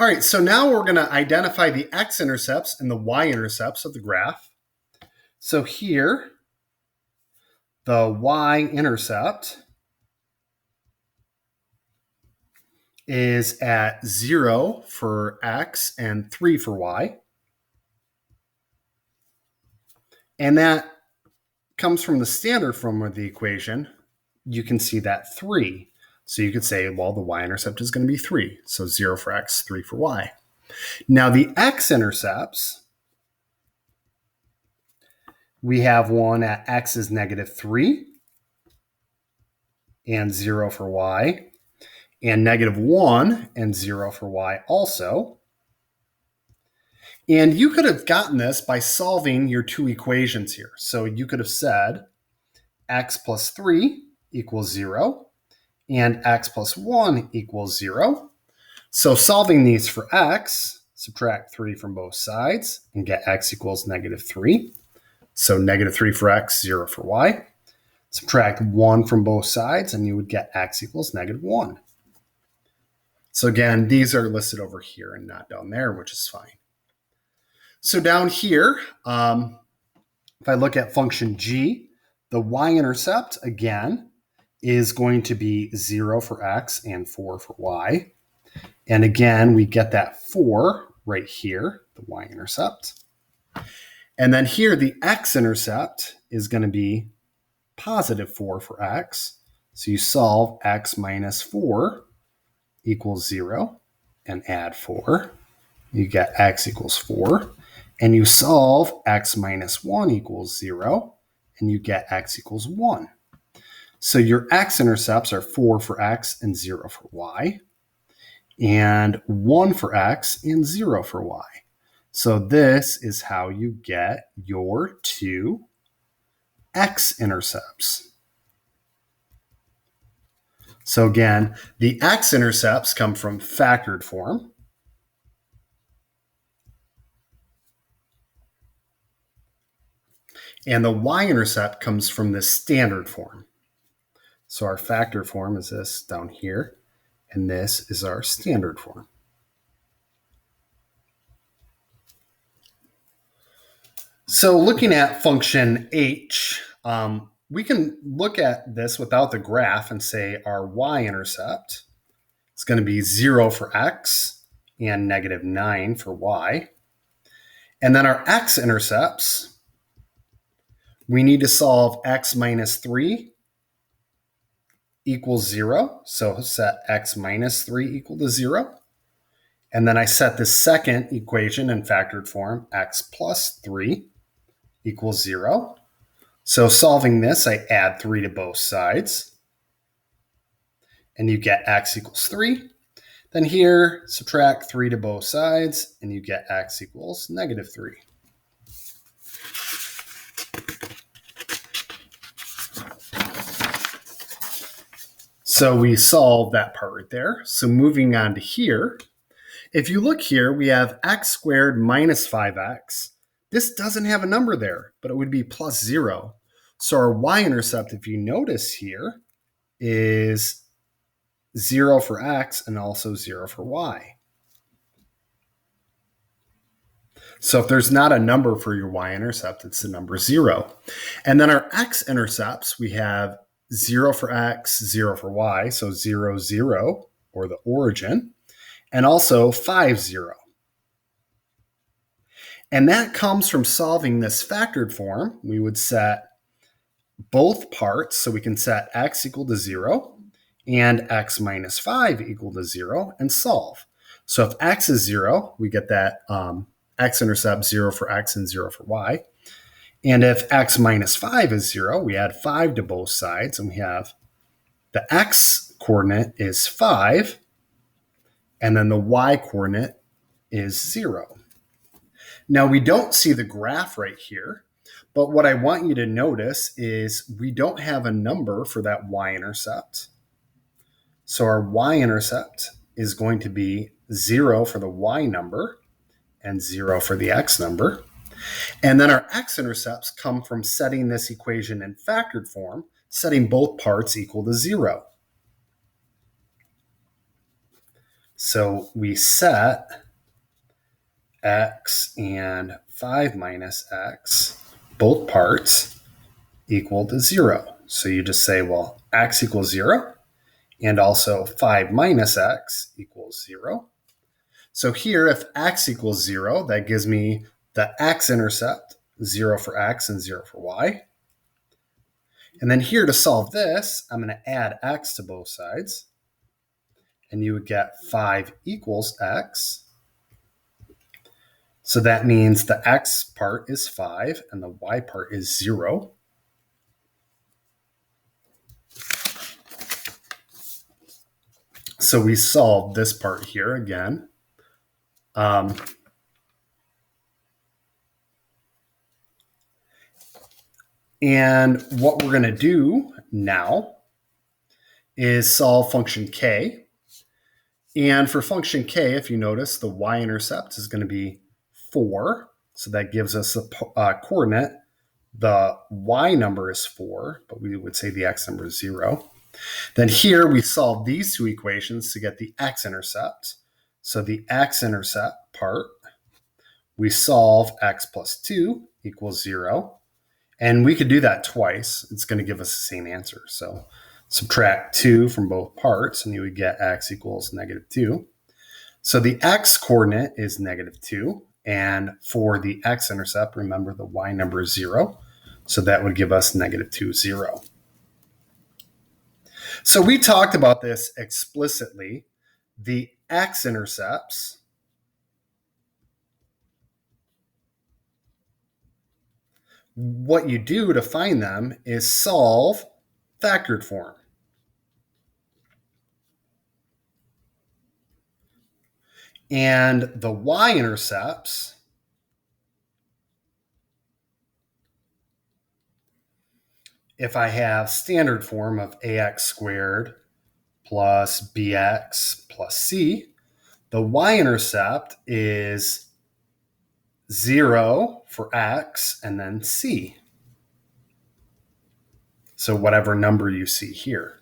All right, so now we're going to identify the x-intercepts and the y-intercepts of the graph. So here, the y-intercept is at 0 for x and 3 for y. And that comes from the standard form of the equation. You can see that 3. So you could say, well, the y-intercept is going to be 3. So 0 for x, 3 for y. Now the x-intercepts, we have one at x is -3 and 0 for y, and -1 and 0 for y also. And you could have gotten this by solving your two equations here. So you could have said x plus 3 equals 0 and x plus 1 equals 0. So solving these for x, subtract 3 from both sides and get x equals -3. So -3 for x, 0 for y. Subtract 1 from both sides and you would get x equals -1. So again, these are listed over here and not down there, which is fine. So down here, if I look at function g, the y-intercept, again, is going to be 0 for x and 4 for y. And again, we get that 4 right here, the y-intercept. And then here, the x-intercept is going to be +4 for x. So you solve x minus 4 equals 0 and add 4. You get x equals 4. And you solve x minus 1 equals 0 and you get x equals 1. So your x-intercepts are 4 for x and 0 for y, and 1 for x and 0 for y. So this is how you get your two x-intercepts. So again, the x-intercepts come from factored form. And the y-intercept comes from the standard form. So our factor form is this down here, and this is our standard form. So looking at function h, we can look at this without the graph and say our y-intercept is going to be 0 for x and -9 for y. And then our x-intercepts, we need to solve x minus 3 equals 0. So set x minus 3 equal to 0. And then I set the second equation in factored form, x plus 3 equals 0. So solving this, I add 3 to both sides. And you get x equals 3. Then here, subtract 3 to both sides, and you get x equals -3. So we solved that part right there. So moving on to here, if you look here, we have x squared minus 5x. This doesn't have a number there, but it would be plus 0. So our y-intercept, if you notice here, is 0 for x and also 0 for y. So if there's not a number for your y-intercept, it's the number 0. And then our x-intercepts, we have 0 for x, 0 for y, so 0, 0, or the origin, and also 5, 0. And that comes from solving this factored form. We would set both parts, so we can set x equal to 0 and x minus 5 equal to 0 and solve. So if x is 0, we get that x-intercept 0 for x and 0 for y. And if x minus 5 is 0, we add 5 to both sides, and we have the x coordinate is 5, and then the y coordinate is 0. Now, we don't see the graph right here, but what I want you to notice is we don't have a number for that y-intercept. So our y-intercept is going to be 0 for the y number and 0 for the x number. And then our x-intercepts come from setting this equation in factored form, setting both parts equal to 0. So we set x and 5 minus x, both parts, equal to 0. So you just say, well, x equals 0, and also 5 minus x equals 0. So here, if x equals 0, that gives me the x-intercept, 0 for x and 0 for y. And then here to solve this, I'm going to add x to both sides. And you would get 5 equals x. So that means the x part is 5 and the y part is 0. So we solved this part here again. And what we're going to do now is solve function k. And for function k, if you notice, the y-intercept is going to be 4. So that gives us a coordinate. The y number is 4, but we would say the x number is 0. Then here we solve these two equations to get the x-intercept. So the x-intercept part, we solve x plus 2 equals 0. And we could do that twice. It's going to give us the same answer. So subtract 2 from both parts, and you would get x equals -2. So the x coordinate is -2. And for the x-intercept, remember the y number is 0. So that would give us -2, 0. So we talked about this explicitly. The x-intercepts what you do to find them is solve factored form. And the y-intercepts, if I have standard form of ax squared plus bx plus c, the y-intercept is 0 for x and then c. So whatever number you see here.